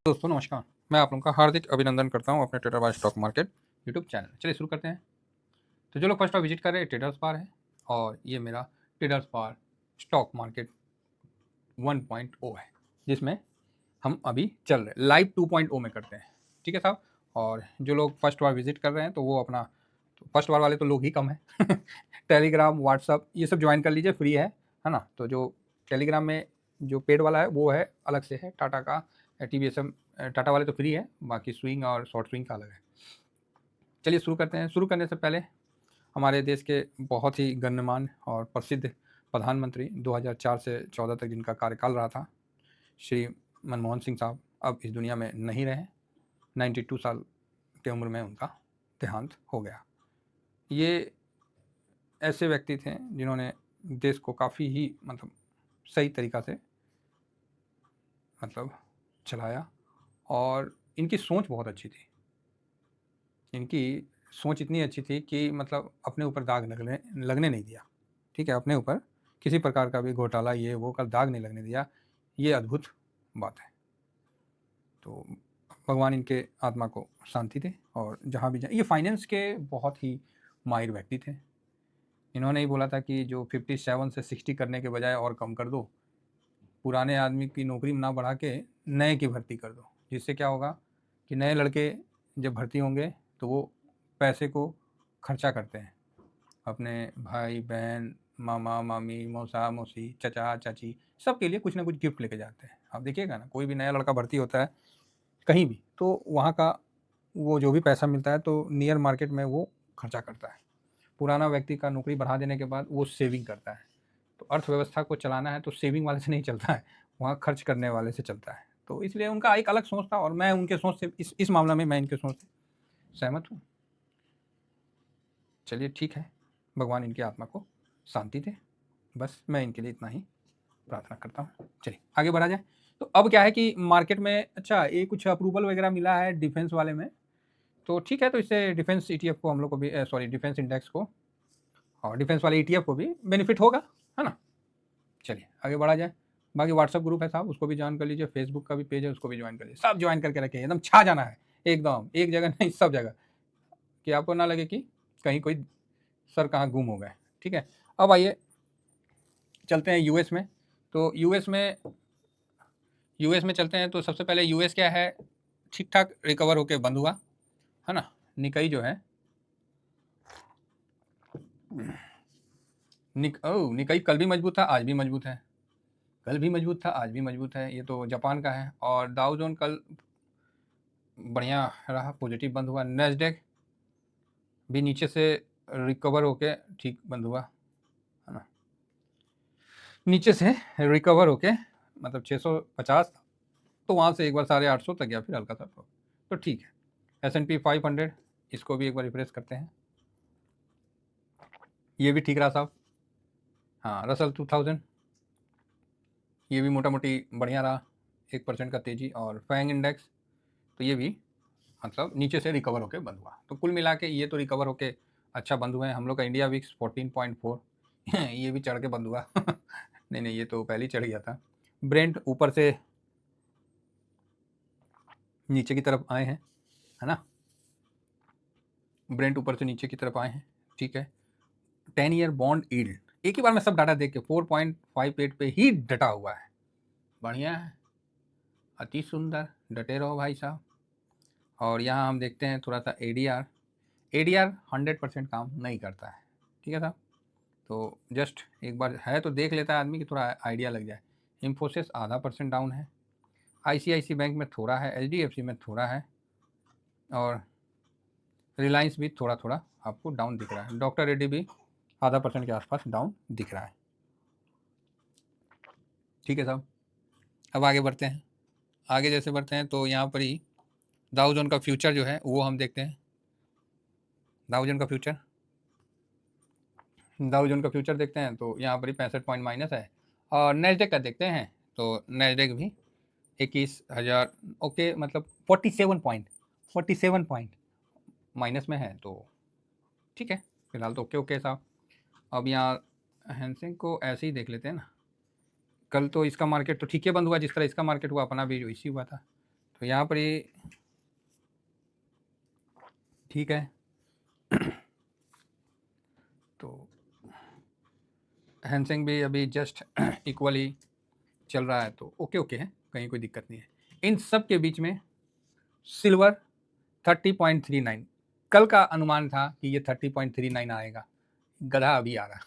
दोस्तों नमस्कार। मैं आप लोगों का हार्दिक अभिनंदन करता हूँ अपने ट्रेडर बार स्टॉक मार्केट यूट्यूब चैनल। चलिए शुरू करते हैं। तो जो लोग फर्स्ट बार विजिट कर रहे हैं ट्रेडर्स बार है और ये मेरा ट्रेडर्स बार स्टॉक मार्केट 1.0 है जिसमें हम अभी चल रहे लाइव 2.0 में करते हैं। ठीक है साहब। और जो लोग फर्स्ट बार विजिट कर रहे हैं तो वो अपना तो फर्स्ट बार वाले तो लोग ही कम है टेलीग्राम व्हाट्सअप ये सब ज्वाइन कर लीजिए, फ्री है ना। तो जो टेलीग्राम में जो पेड वाला है वो है अलग से है टाटा का, TVSM टाटा वाले तो फ्री है, बाकी स्विंग और शॉर्ट स्विंग का अलग है। चलिए शुरू करते हैं। शुरू करने से पहले हमारे देश के बहुत ही गण्यमान्य और प्रसिद्ध प्रधानमंत्री 2004 से 14 तक जिनका कार्यकाल रहा था, श्री मनमोहन सिंह साहब अब इस दुनिया में नहीं रहे। 92 साल की उम्र में उनका देहांत हो गया। ये ऐसे व्यक्ति थे जिन्होंने देश को काफ़ी ही सही तरीक़ा से चलाया और इनकी सोच बहुत अच्छी थी। इनकी सोच इतनी अच्छी थी कि अपने ऊपर दाग लगने नहीं दिया। ठीक है, अपने ऊपर किसी प्रकार का भी घोटाला ये वो का दाग नहीं लगने दिया। ये अद्भुत बात है। तो भगवान इनके आत्मा को शांति दे और जहाँ भी जाए। ये फाइनेंस के बहुत ही माहिर व्यक्ति थे। इन्होंने ही बोला था कि जो 57 से 60 करने के बजाय और कम कर दो, पुराने आदमी की नौकरी ना बढ़ा के नए की भर्ती कर दो, जिससे क्या होगा कि नए लड़के जब भर्ती होंगे तो वो पैसे को खर्चा करते हैं अपने भाई बहन, मामा मामी, मौसा मौसी, चचा चाची, सबके लिए कुछ ना कुछ गिफ्ट लेके जाते हैं। आप देखिएगा ना, कोई भी नया लड़का भर्ती होता है कहीं भी तो वहाँ का वो जो भी पैसा मिलता है तो नियर मार्केट में वो खर्चा करता है। पुराना व्यक्ति का नौकरी बढ़ा देने के बाद वो सेविंग करता है। तो अर्थव्यवस्था को चलाना है तो सेविंग वाले से नहीं चलता है, वहाँ खर्च करने वाले से चलता है। तो इसलिए उनका एक अलग सोच था और मैं उनके सोच से इस मामला में मैं इनके सोच से सहमत हूँ। चलिए ठीक है, भगवान इनकी आत्मा को शांति दे, बस मैं इनके लिए इतना ही प्रार्थना करता हूँ। चलिए आगे बढ़ा जाए। तो अब क्या है कि मार्केट में अच्छा ये कुछ अप्रूवल वगैरह मिला है डिफेंस वाले में, तो ठीक है। तो इससे डिफेंस ETF को हम लोग को भी सॉरी डिफेंस इंडेक्स को और डिफेंस वाले ETF को भी बेनिफिट होगा, है ना। चलिए आगे बढ़ा जाए। बाकी व्हाट्सअप ग्रुप है साहब, उसको भी ज्वाइन कर लीजिए। फेसबुक का भी पेज है, उसको भी ज्वाइन कर लीजिए। सब ज्वाइन करके रखे, एकदम छा जाना है, एकदम एक जगह नहीं सब जगह, कि आपको ना लगे कि कहीं कोई सर कहाँ गुम हो गए। ठीक है, अब आइए चलते हैं यूएस में। तो यूएस में चलते हैं। तो सबसे पहले यूएस क्या है, ठीक ठाक रिकवर होके बंद हुआ, है ना। निकाई जो है निकाई कल भी मजबूत था, आज भी मजबूत है। कल भी मजबूत था, आज भी मजबूत है। ये तो जापान का है। और डाउ जोन कल बढ़िया रहा, पॉजिटिव बंद हुआ। नेस्डेक भी नीचे से रिकवर होके ठीक बंद हुआ, है ना। नीचे से रिकवर होके 650, तो वहाँ से एक बार 850 तक गया, फिर हल्का सा तो ठीक है। S&P 500 इसको भी एक बार रिफ्रेश करते हैं, ये भी ठीक रहा साहब। हाँ, रसल 2000 ये भी मोटा मोटी बढ़िया रहा, 1% का तेजी। और फैंग इंडेक्स तो ये भी नीचे से रिकवर होकर बंद हुआ। तो कुल मिला के ये तो रिकवर होके अच्छा बंद हुए हैं। हम लोग का इंडिया विक्स 14.4 ये भी चढ़ के बंद हुआ नहीं ये तो पहले ही चढ़ गया था। ब्रेंट ऊपर से नीचे की तरफ आए हैं, है ना। ब्रेंट ऊपर से नीचे की तरफ आए हैं, ठीक है। 10 ईयर बॉन्ड यील्ड एक ही बार में सब डाटा देख के 4.58 पे ही डटा हुआ है। बढ़िया है, अति सुंदर, डटे रहो भाई साहब। और यहाँ हम देखते हैं थोड़ा सा ADR 100% काम नहीं करता है, ठीक है साहब। तो जस्ट एक बार है तो देख लेता है आदमी कि थोड़ा आइडिया लग जाए। इन्फोसिस ½ % डाउन है। ICICI बैंक में थोड़ा है, HDFC में थोड़ा है, और रिलायंस भी थोड़ा थोड़ा आपको डाउन दिख रहा है। डॉक्टर रेड्डी भी ½ % के आसपास डाउन दिख रहा है, ठीक है साहब। अब आगे बढ़ते हैं। आगे जैसे बढ़ते हैं तो यहाँ पर ही डाउ जोन का फ्यूचर जो है वो हम देखते हैं। डाउ जोन का फ्यूचर देखते हैं तो यहाँ पर ही 65 पॉइंट माइनस है। और नेस्डेक का देखते हैं तो नेस्डेक भी 21,000 ओके 47 पॉइंट माइनस में है। तो ठीक है, फिलहाल तो ओके साहब। अब यहाँ हैंसिंग को ऐसे ही देख लेते हैं ना। कल तो इसका मार्केट तो ठीक है बंद हुआ, जिस तरह इसका मार्केट हुआ अपना भी वैसे हुआ था। तो यहाँ पर ये ठीक है। तो हैंसिंग भी अभी जस्ट इक्वली चल रहा है, तो ओके ओके है, कहीं कोई दिक्कत नहीं है। इन सब के बीच में सिल्वर 30.39, कल का अनुमान था कि ये 30.39 आएगा, गधा अभी आ रहा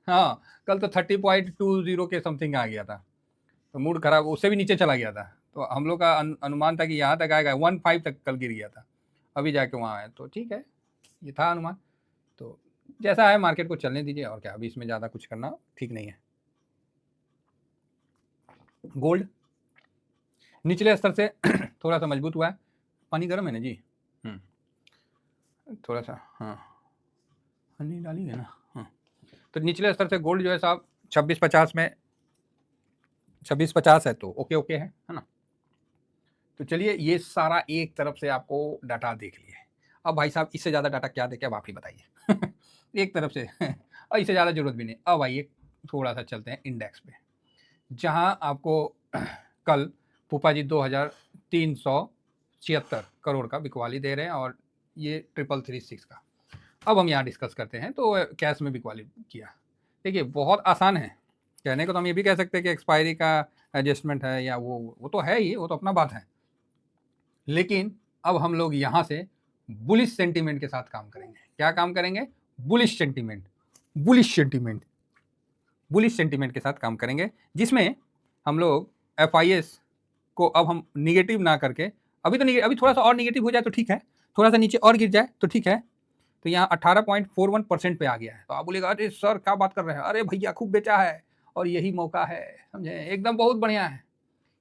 हाँ, कल तो 30.20 के समथिंग आ गया था, तो मूड खराब, उससे भी नीचे चला गया था। तो हम लोग का अनुमान था कि यहाँ तक आएगा, 1.5 तक कल गिर गया था, अभी जाके वहाँ आया, तो ठीक है, ये था अनुमान। तो जैसा है मार्केट को चलने दीजिए, और क्या, अभी इसमें ज़्यादा कुछ करना ठीक नहीं है। गोल्ड निचले स्तर से थोड़ा सा मजबूत हुआ है। पानी गर्म है ना जी? थोड़ा सा, हाँ, हनी डाली है ना, हाँ। तो निचले स्तर से गोल्ड जो है साहब 2650 में, 2650 है, तो ओके ओके है ना। तो चलिए, ये सारा एक तरफ से आपको डाटा देख लिए। अब भाई साहब इससे ज़्यादा डाटा क्या देखे, अब आप ही बताइए एक तरफ से और इससे ज़्यादा जरूरत भी नहीं। अब आइए थोड़ा सा चलते हैं इंडेक्स पे, जहां आपको कल फूफा जी 2376 करोड़ का बिकवाली दे रहे हैं, और ये 3336 का। अब हम यहाँ डिस्कस करते हैं। तो कैश में बिकवाली किया, देखिए बहुत आसान है कहने को, तो हम ये भी कह सकते हैं कि एक्सपायरी का एडजस्टमेंट है, या वो तो है ही, वो तो अपना बात है। लेकिन अब हम लोग यहाँ से बुलिश सेंटीमेंट के साथ काम करेंगे। क्या काम करेंगे? Bullish sentiment, bullish sentiment, bullish sentiment के साथ काम करेंगे, जिसमें हम लोग FIS को अब हम निगेटिव ना करके, अभी थोड़ा सा और निगेटिव हो जाए तो ठीक है, थोड़ा सा नीचे और गिर जाए तो ठीक है। तो यहाँ 18.41% पे आ गया है। तो आप बोलेगा अरे सर क्या बात कर रहे हैं, अरे भैया खूब बेचा है और यही मौका है, समझे, एकदम बहुत बढ़िया है।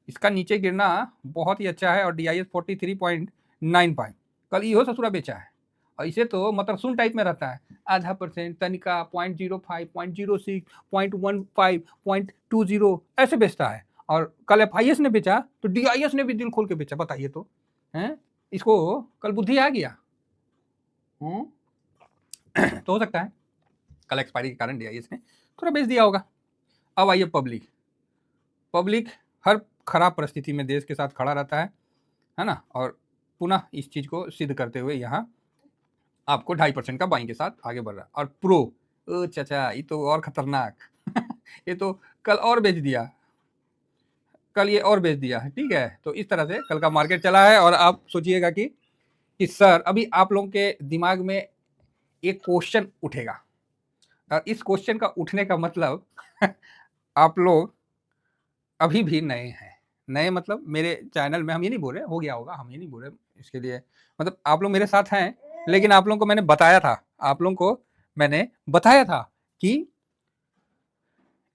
इसका नीचे गिरना बहुत ही अच्छा है। और DIS 43.95, कल इहो ससुरा बेचा है, और इसे तो मतलब सुन टाइप में रहता है, आधा परसेंट, तनिका, 0.05, 0.06, 0.15, 0.20 ऐसे बेचता है। और कल FIS ने बेचा तो DIS ने भी दिल खोल के बेचा, बताइए तो, हैं? इसको कल बुद्धि आ गया। तो हो सकता है कल एक्सपायरी के कारण DIS ने थोड़ा बेच दिया होगा। अब आइए पब्लिक, पब्लिक हर खराब परिस्थिति में देश के साथ खड़ा रहता है ना, और पुनः इस चीज को सिद्ध करते हुए यहाँ आपको 2.5% का बाइंग के साथ आगे बढ़ रहा है। और प्रो, ओ चाचा ये तो और खतरनाक ये तो कल और बेच दिया, कल ये और बेच दिया, ठीक है। तो इस तरह से कल का मार्केट चला है। और आप सोचिएगा कि सर, अभी आप लोगों के दिमाग में एक क्वेश्चन उठेगा, और इस क्वेश्चन का उठने का मतलब आप लोग अभी भी नए हैं, नए मतलब मेरे चैनल में, हम ये नहीं बोल रहे हो गया होगा, हम ये नहीं बोल रहे इसके लिए, मतलब आप लोग मेरे साथ हैं, लेकिन आप लोगों को मैंने बताया था, आप लोगों को मैंने बताया था कि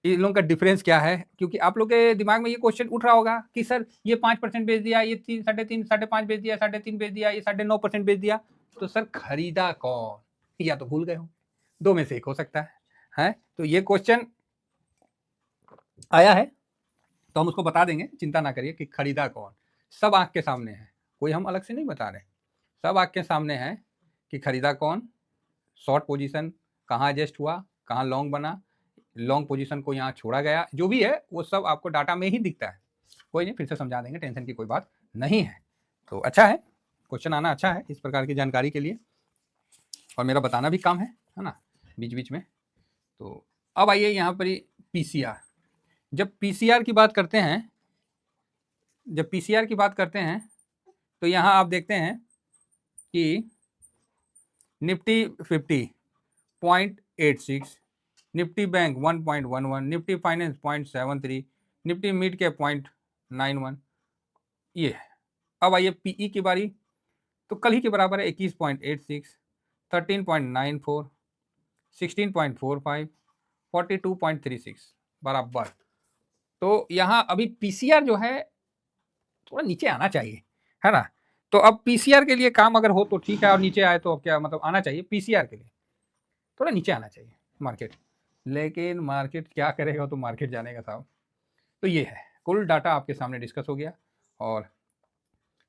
इन लोगों का डिफरेंस क्या है। क्योंकि आप लोग के दिमाग में ये क्वेश्चन उठ रहा होगा कि सर ये 5% बेच दिया, ये 3, 3.5, 5.5 बेच दिया, 3.5 बेच दिया, ये 9.5% बेच दिया, तो सर खरीदा कौन? या तो भूल गए हो, दो में से एक हो सकता है। तो ये क्वेश्चन आया है, तो हम उसको बता देंगे, चिंता ना करिए कि खरीदा कौन। सब आंख के सामने है, कोई हम अलग से नहीं बता रहे, सब आंख के सामने है कि खरीदा कौन, शॉर्ट पोजीशन कहाँ एडजस्ट हुआ, कहाँ लॉन्ग बना, लॉन्ग पोजीशन को यहाँ छोड़ा गया, जो भी है वो सब आपको डाटा में ही दिखता है। कोई नहीं, फिर से समझा देंगे, टेंशन की कोई बात नहीं है। तो अच्छा है, क्वेश्चन आना अच्छा है इस प्रकार की जानकारी के लिए, और मेरा बताना भी काम है ना, बीच बीच में। तो अब आइए यहाँ पर PCR। जब PCR की बात करते हैं, जब PCR की बात करते हैं, तो यहाँ आप देखते हैं कि Nifty 50.86, Nifty bank 1.11, Nifty finance 0.73, Nifty mid के 0.91, ये है। अब आइए PE की बारी, तो कल ही के बराबर है 21.86, 13.94, 16.45, 42.36 बराबर। तो यहाँ अभी PCR जो है थोड़ा नीचे आना चाहिए, है ना। तो अब PCR के लिए काम अगर हो तो ठीक है, और नीचे आए तो अब क्या मतलब, आना चाहिए PCR के लिए, थोड़ा नीचे आना चाहिए मार्केट। लेकिन मार्केट क्या करेगा, तो मार्केट जानेगा साहब। तो ये है, कुल डाटा आपके सामने डिस्कस हो गया। और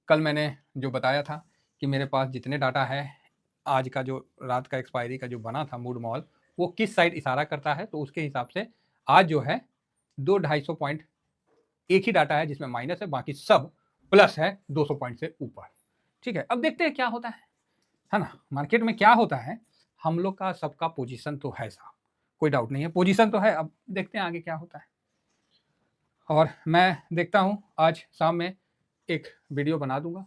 कल मैंने जो बताया था कि मेरे पास जितने डाटा है, आज का जो रात का एक्सपायरी का जो बना था मूड मॉल, वो किस साइड इशारा करता है, तो उसके हिसाब से आज जो है 200-250 पॉइंट एक ही डाटा है जिसमें माइनस है, बाकी सब प्लस है 200 पॉइंट से ऊपर। ठीक है, अब देखते हैं क्या होता है ना। मार्केट में क्या होता है, हम लोग का सबका पोजीशन तो है साहब, कोई डाउट नहीं है, पोजीशन तो है। अब देखते हैं आगे क्या होता है। और मैं देखता हूँ आज शाम में एक वीडियो बना दूंगा,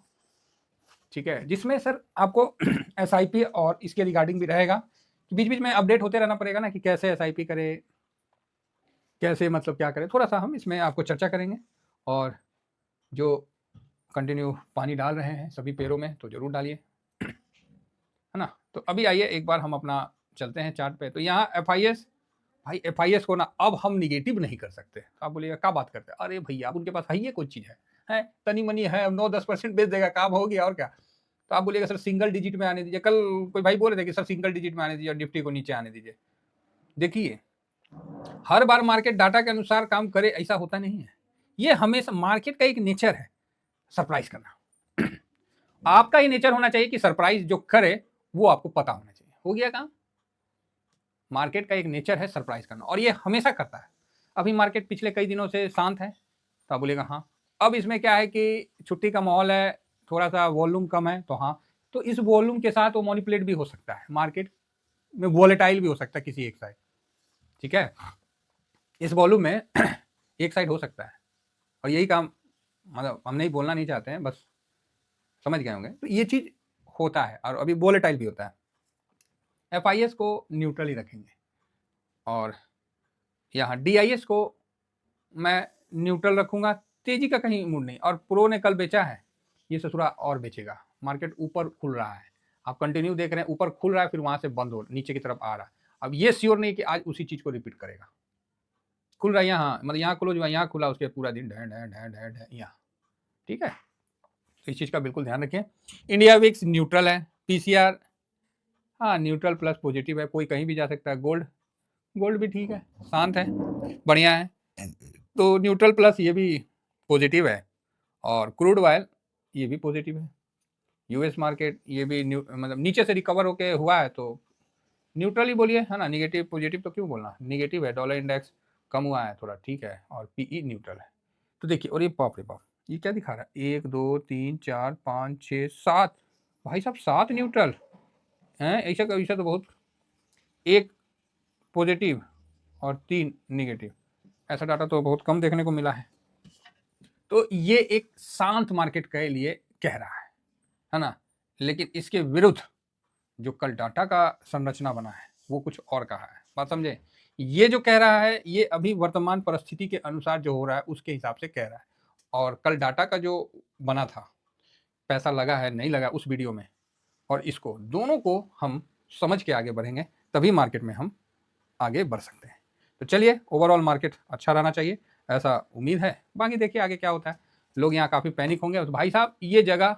ठीक है, जिसमें सर आपको SIP और इसके रिगार्डिंग भी रहेगा कि बीच बीच में अपडेट होते रहना पड़ेगा ना, कि कैसे SIP करे, कैसे मतलब क्या करें, थोड़ा सा हम इसमें आपको चर्चा करेंगे। और जो कंटिन्यू पानी डाल रहे हैं सभी पेड़ों में तो ज़रूर डालिए, है ना। तो अभी आइए एक बार हम अपना चलते हैं चार्ट पे। तो यहाँ FIS, भाई FIS को ना अब हम निगेटिव नहीं कर सकते। तो आप बोलिएगा क्या बात करते हैं, अरे भैया उनके पास है ये कोई चीज़ है तनी मनी है, 9-10% बेच देगा, काम हो गया और क्या। तो आप बोलिएगा सर सिंगल डिजिट में आने दीजिए। कल कोई भाई बोल रहे थे कि सर सिंगल डिजिट में आने दीजिए और निफ्टी को नीचे आने दीजिए। देखिए हर बार मार्केट डाटा के अनुसार काम करे ऐसा होता नहीं है, ये हमेशा मार्केट का एक नेचर है सरप्राइज करना। आपका ही नेचर होना चाहिए कि सरप्राइज जो करे वो आपको पता होना चाहिए। हो गया काम। मार्केट का एक नेचर है सरप्राइज करना और ये हमेशा करता है। अभी मार्केट पिछले कई दिनों से शांत है, तो आप बोलेगा हाँ। अब इसमें क्या है कि छुट्टी का माहौल है, थोड़ा सा वॉल्यूम कम है, तो हाँ, तो इस वॉल्यूम के साथ वो मैनिपुलेट भी हो सकता है, मार्केट में वॉलेटाइल भी हो सकता है किसी एक साइड। ठीक है, इस वॉल्यूम में एक साइड हो सकता है, और यही काम मतलब हम नहीं बोलना नहीं चाहते हैं, बस समझ गए होंगे। तो ये चीज होता है और अभी वॉलेटाइल भी होता है। FIS को न्यूट्रल ही रखेंगे और यहाँ DIS को मैं न्यूट्रल रखूंगा, तेजी का कहीं मूड नहीं। और प्रो ने कल बेचा है, ये ससुरा और बेचेगा। मार्केट ऊपर खुल रहा है, आप कंटिन्यू देख रहे हैं, ऊपर खुल रहा है फिर वहां से बंद हो नीचे की तरफ आ रहा है। अब ये श्योर नहीं कि आज उसी चीज को रिपीट करेगा। खुल रहा है यहाँ, मतलब यहाँ क्लोज हुआ, यहाँ खुला, उसके पूरा दिन ढह ढह ढह ढह ढह यहाँ। ठीक है, तो इस चीज का बिल्कुल ध्यान रखें। इंडिया विक्स न्यूट्रल है, PCR हाँ न्यूट्रल प्लस पॉजिटिव है, कोई कहीं भी जा सकता है। गोल्ड भी ठीक है, शांत है, बढ़िया है, तो न्यूट्रल प्लस ये भी पॉजिटिव है। और क्रूड ऑयल ये भी पॉजिटिव है। US मार्केट ये भी मतलब नीचे से रिकवर होके हुआ है, तो न्यूट्रल ही बोलिए, है ना। निगेटिव पॉजिटिव तो क्यों बोलना, निगेटिव है। डॉलर इंडेक्स कम हुआ है थोड़ा, ठीक है, और PE न्यूट्रल है। तो देखिए, और ये बाप रे बाप, ये क्या दिखा रहा है, 1 2 3 4 5 6 7, भाई साहब 7 न्यूट्रल हैं। ऐसा तो बहुत, एक पॉजिटिव और 3 निगेटिव, ऐसा डाटा तो बहुत कम देखने को मिला है। तो ये एक शांत मार्केट के लिए कह रहा है ना। लेकिन इसके विरुद्ध जो कल डाटा का संरचना बना है वो कुछ और कहा है, बात समझे। ये जो कह रहा है ये अभी वर्तमान परिस्थिति के अनुसार जो हो रहा है उसके हिसाब से कह रहा है। और कल डाटा का जो बना था, पैसा लगा है नहीं लगा उस वीडियो में, और इसको दोनों को हम समझ के आगे बढ़ेंगे, तभी मार्केट में हम आगे बढ़ सकते हैं। तो चलिए, ओवरऑल मार्केट अच्छा रहना चाहिए, ऐसा उम्मीद है। बाकी देखिए आगे क्या होता है। लोग यहाँ काफ़ी पैनिक होंगे, तो भाई साहब ये जगह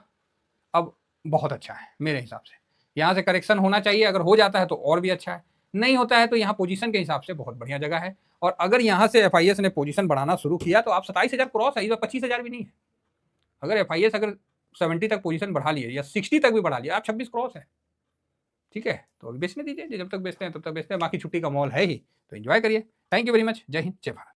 अब बहुत अच्छा है मेरे हिसाब से। यहाँ से करेक्शन होना चाहिए, अगर हो जाता है तो और भी अच्छा है, नहीं होता है तो यहाँ पोजीशन के हिसाब से बहुत बढ़िया जगह है। और अगर यहाँ से FIS ने पोजीशन बढ़ाना शुरू किया तो आप 27,000 क्रॉस है, इस बार 25,000 भी नहीं है। अगर FIS अगर 70 तक पोजीशन बढ़ा लिए या 60 तक भी बढ़ा लिया, आप 26 क्रॉस है। ठीक है, तो अभी बेचने दीजिए, जब तक बेचते हैं तब तक बेचते हैं, बाकी छुट्टी का मॉल है ही, तो एंजॉय करिए। थैंक यू वेरी मच, जय हिंद, जय भारत।